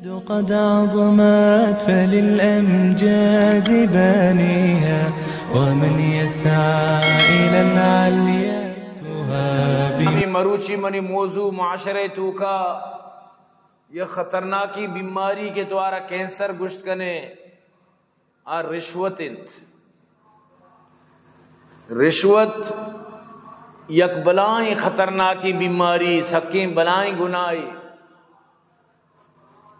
قد عظمت فللأمجاد بانيها ومن يسعى إلى العليا ابھی مروچی منی موضوع معاشرے تو کا یہ خطرناکی بیماری کے دوارا کینسر گشت کنے اور رشوت یک بلائیں خطرناکی بیماری سکیں بلائیں گنائی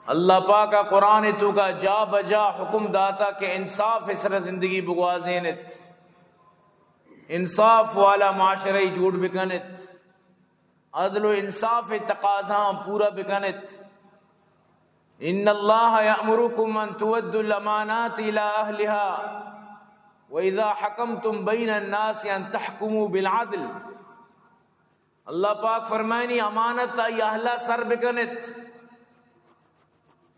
اللہ پاک کا قرآن تو کا جا بجا حکم داتا کہ انصاف اسر زندگی بگوازینت انصاف والا معاشرے جھوٹ بکنت عدل و انصاف تقاضاں پورا بکنت ان اللہ یأمرکم ان تودوا الامانات الى اہلها واذا حکمتم بین الناس ان تحکموا بالعدل اللہ پاک فرمائنی امانت آئی اہلا سر بکنت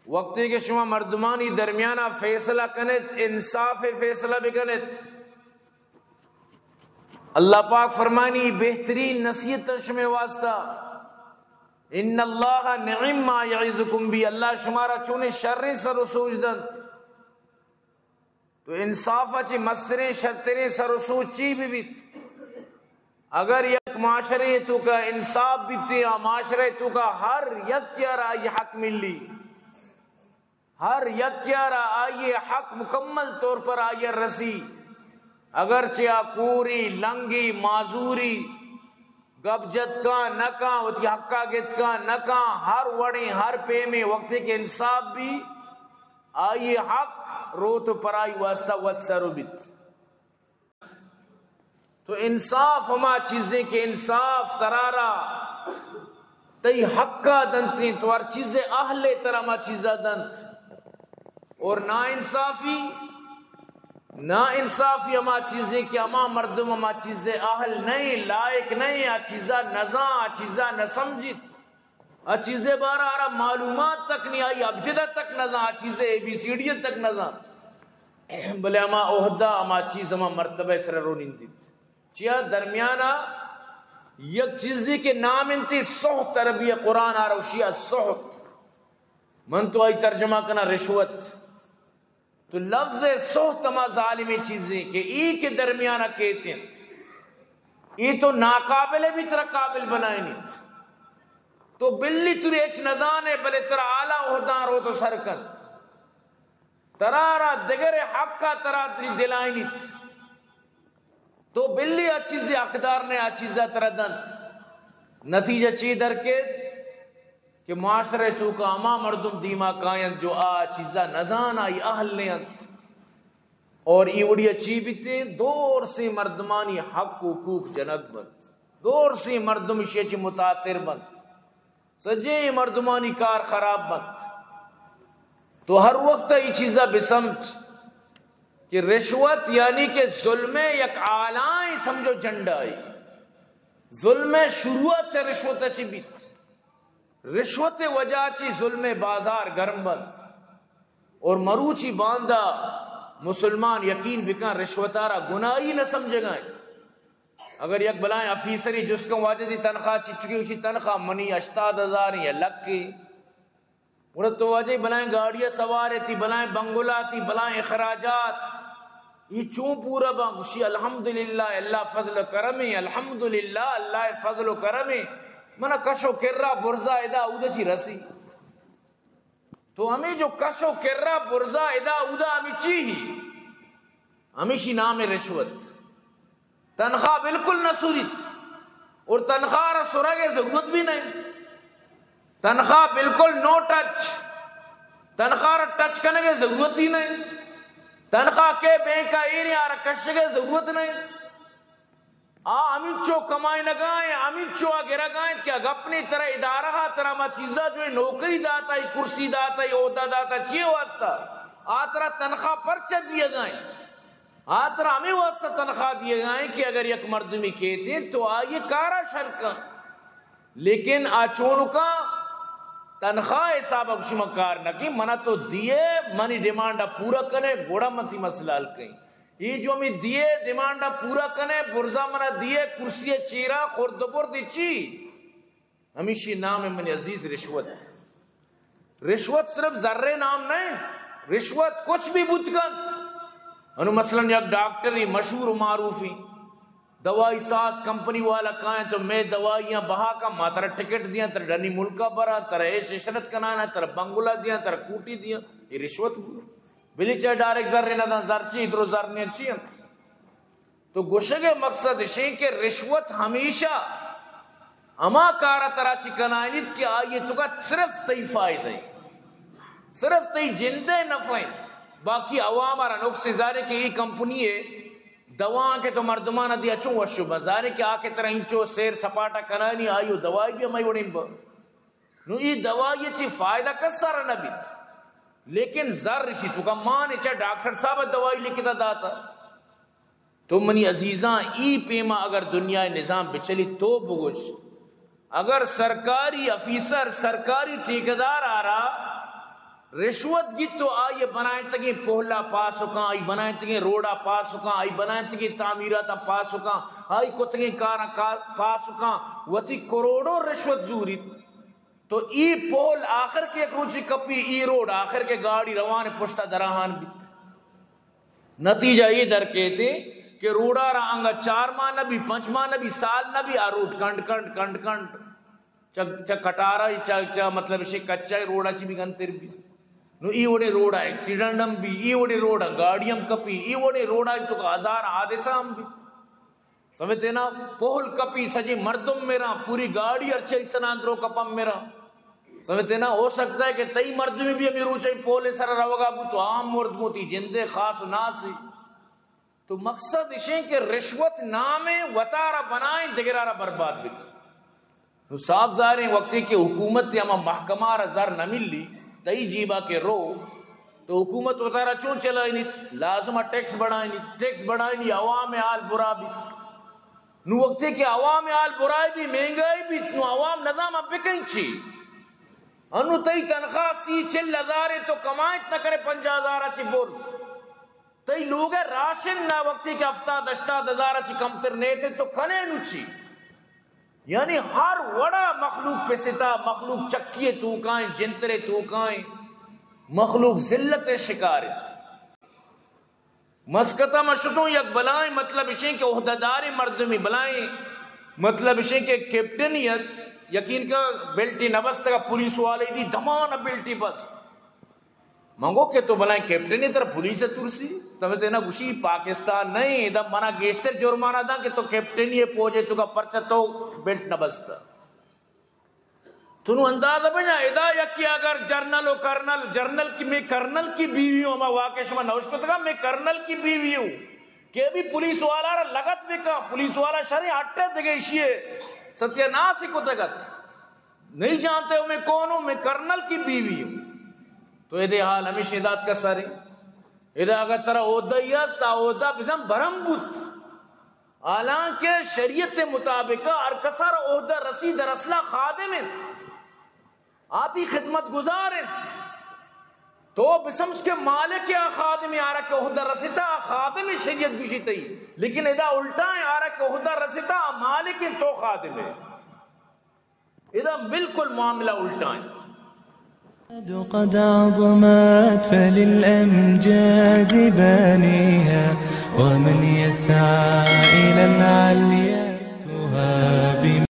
وقتی کے شما مردمانی درمیانہ فیصلہ کنت انصاف فیصلہ بکنت اللہ پاک فرمانی بہترین نصیحت شما واسطہ ان اللہ نعم ما یعظکم بھی اللہ شمارا چونے شر سر و سوچ دند تو انصاف اچھی مستریں شرطریں سر و سوچ چی بھی بیت اگر یک معاشرے تو کا انصاف بیتے معاشرے تو کا ہر یک تیارا یہ حق ملی ہر یک تیارا آئیے حق مکمل طور پر آئیے رسی اگرچہ کوری لنگی معذوری گب جت کا نکا وتی حقا گت کا نکا ہر وڑیں ہر پے میں وقت کے انصاف بھی آئیے حق رو تو پرائی واسطہ وت سرو بیت تو انصاف ہما چیزیں کہ انصاف ترارا تی حق کا دنتی تو ہر چیزیں اہل ترا ما چیزہ دنت اور نا انصافی ہما چیزیں کہ ہما مردم ہما چیزیں اہل نہیں لائق نہیں چیزہ نزاں چیزہ نہ سمجھت چیزیں بارہ آرہ معلومات تک نہیں آئی ابجدہ تک نزاں چیزیں اے بی سی ڈی تک نزاں بلے ہما عہدہ ہما چیز ہما مرتبہ سر رو نندید چیا درمیانہ یک چیزی کے نام انتی سخت عربی قرآن آ روشیہ سخت من تو آئی ترجمہ کنا رشوت تو لفظ سخت ما ظالمی چیزیں کہ ای کے درمیانہ کہتے ہیں ای تو ناقابل بھی ترہ قابل بنائیں نیت تو بلی تری اچ نزانے بلے ترہ آلہ عہدان رو تو سرکن ترارا دگر حق کا ترہ تری دلائیں نیت تو بلی چیزیں اقدار نے چیزیں ترہ دنت نتیجہ چی در کے کہ معاشرے تو کا اما مردم دیما کائن جو چیزہ نزان آئی اہل نے انت اور ایوڑی چی بیتے دور سے مردمانی حق حقوق جنک بند دور سے مردم شیچ متاثر بند سجے مردمانی کار خراب بند تو ہر وقت یہ چیزہ بسمت کہ رشوت یعنی کہ ظلم یک آلائیں سمجھو جنڈائی ظلم شروعات سے رشوت اچھی بیت رشوت وجہ چی ظلم بازار گرم بند اور مروچی باندھا مسلمان یقین بکن رشوتارا گناہی نہ سمجھے گئے اگر یک بلائیں افیسری جس کو واجدی تنخواہ چی چکی اسی تنخواہ منی 80,000 یا لگ کی انہوں تو واجہ بلائیں گاڑیاں سوارے تھی بلائیں بنگلہ تھی بلائیں اخراجات یہ چون پورا بانگوشی الحمدللہ اللہ فضل و کرمی الحمدللہ اللہ فضل و کرمی منا کشو کرا برزا ادا اودا چی رسی تو ہمیں جو کشو کرا برزا ادا اودا ہمیں چی ہی ہمیشی نام رشوت تنخواہ بالکل نہ سوریت اور تنخواہ را سرگے ضرورت بھی نہیں تنخواہ بالکل نو ٹچ تنخواہ را ٹچ کرنے کے ضرورت ہی نہیں تنخواہ کے بینک کا ایریا را کشنے کے ضرورت نہیں امیچو کمائی نگائیں امیچو آگرہ گائیں کہ اگر اپنی طرح ادارہ طرح ما چیزہ جو ہے نوکری داتا ہے کرسی داتا ہے عہدہ داتا ہے چیئے واسطہ آترہ تنخواہ پرچہ دیے گائیں آترہ ہمیں واسطہ تنخواہ دیے گائیں کہ اگر یک مردمی کہتے ہیں تو آئیے کارا شرکا لیکن آچونو کا تنخواہ حساب اکشی مکار نکی منہ تو دیے منی ڈیمانڈا پورا کرے گوڑا منتی مسئلہ حل کہیں یہ جو ہمیں دیے ڈیمانڈا پورا کنے برزا منہ دیے کرسی چیرا خوردبور دی چی ہمیشی نام من عزیز رشوت رشوت صرف ذرے نام نہیں، رشوت کچھ بھی بتکن انو مثلا یک ڈاکٹری مشہور و معروفی دوائی ساز کمپنی والا کہیں تو میں دوائیاں بہا کا ماتر ٹکٹ دیا تر ڈنی ملکہ برا تر ایش عشرت کنانا تر بنگلہ دیا تر کوٹی دیا، یہ رشوت بلی چاہے ڈائریکٹ ذرے نہ زر چی ادھر زر نہیں اچھی ہیں. تو گوشگے مقصد ہے کہ رشوت ہمیشہ اما کارا طرح چی کنائنیت کہ آئیے تو کا صرف تی فائدہ ہے، صرف تی جندے نفعیں، باقی عوام آرہ نقصی ظاہر کہ یہ کمپنی ہے دوان کے تو مردمانہ دیا چون وشبہ ظاہر کہ آکے طرح انچو سیر سپاٹا کنائنی آئیو دوائی بھی ہمیں وڑیں با نو یہ دوائی چی فائدہ کس سارا نبیت لیکن ذر رشی تو کا مانے چاہ ڈاکٹر صاحب دوائی لکھتا داتا تو منی عزیزاں ای پیما اگر دنیا نظام بچلی تو بگوش اگر سرکاری افیسر سرکاری ٹھیکیدار آ رہا رشوت گی تو آئیے بنائیں تگیں پہلا پاس ہوکاں آئی بنائیں تگیں روڈا پاس ہوکاں آئی بنائیں تگیں تعمیراتا پاس ہوکاں آئی کتگیں کارا پاس ہوکاں وطی کروڑوں رشوت زوری تو ای پول آخر کے ایک روچی کپی ای روڈ آخر کے گاڑی روان پشتا دراہان بیت نتیجہ یہ در کہتے کہ روڈا را انگا 4 ماہ نبی 5 ماہ نبی سال نبی آ روڈ کنڈ چا کٹارا چا مطلب اسے کچا روڈا چی بھی گنتر بھی نو ای وڑے روڈا ایکسیڈنٹم بھی ای وڑے روڈا گاڑیم کپی ای وڑے روڈا تو کا 1000 حادثہ ہم بھی سمجھتے نا پہل کپی سجی مردم میرا پوری گاڑی ارچائی سناندرو کپم میرا سمجھتے نا ہو سکتا ہے کہ تئی مردمی بھی ہمیں روچائی پولے سر روگا بو تو عام مرد موتی جندے خاص و ناسی تو مقصد اسے کہ رشوت نامے وطارہ بنائیں دگرارہ برباد بھی تو صاحب ظاہریں وقتی کہ حکومت یا محکمہ را زر نہ ملی تئی جیبا کے رو تو حکومت وطارہ چون چلائیں نہیں لازمہ ٹیکس بڑھائیں نہیں عوام حال برا بھی نو وقتی کہ عوام حال برائی بھی مہنگائی بھی نو عوام نظام اب بکن چی انو تئی تنخواہ 40-50 تو کمائت نہ کرے 50,000 چی بورس تئی لوگ راشن نہ وقتی کہ 70-80 چی کمتر نیتے تو کھنے نو چی یعنی ہر وڑا مخلوق پہ ستا مخلوق چکیے توکائیں جنترے توکائیں مخلوق ذلت شکارت مسکتہ مشتوں یک بلائیں مطلب اسے کہ عہدیدار مردمی بلائیں مطلب اسے کہ کیپٹنیت یقین کا بیلٹی نبست کا پولیس والے دی دمان بیلٹی بس مانگو کہ تو بلائیں کیپٹنی تر پولیس ترسی سمجھتے نا گوشی پاکستان نہیں دا منا گیشتر جرمانہ دا کہ تو کیپٹنی پوجے تو کا پرچہ تو بیلٹ نبستا تنو اندازہ بنا ادا یکی اگر جرنل و کرنل جرنل کی میں کرنل کی بیوی ہوں اما واقع شما نوش کو تکا میں کرنل کی بیوی ہوں کہ بھی پولیس والا را لگت بکا پولیس والا شرح ہٹے دگے اشیے ستیہ ناسی کو تگت نہیں جانتے ہو میں کون ہوں میں کرنل کی بیوی ہوں تو یہ دے حال ہمیشہ اداد کا ساری ادا اگر ترہ عہدہ ہی است عہدہ بزم برم بود حالانکہ شریعت مطابقہ ارکسر عہدہ رسید رسلہ خادمت آتی خدمت گزارت تو بسمجھ کے مالک یا خادمی آرہ کے عہدہ رسیتا خادمی شریعت گوشی تی لیکن ادا الٹائیں آرہ کے عہدہ رسیتا مالک تو خادم ہے ادا بالکل معاملہ الٹائیں قد عظمت فللأمجاد بانيها ومن يسعى إلى العليا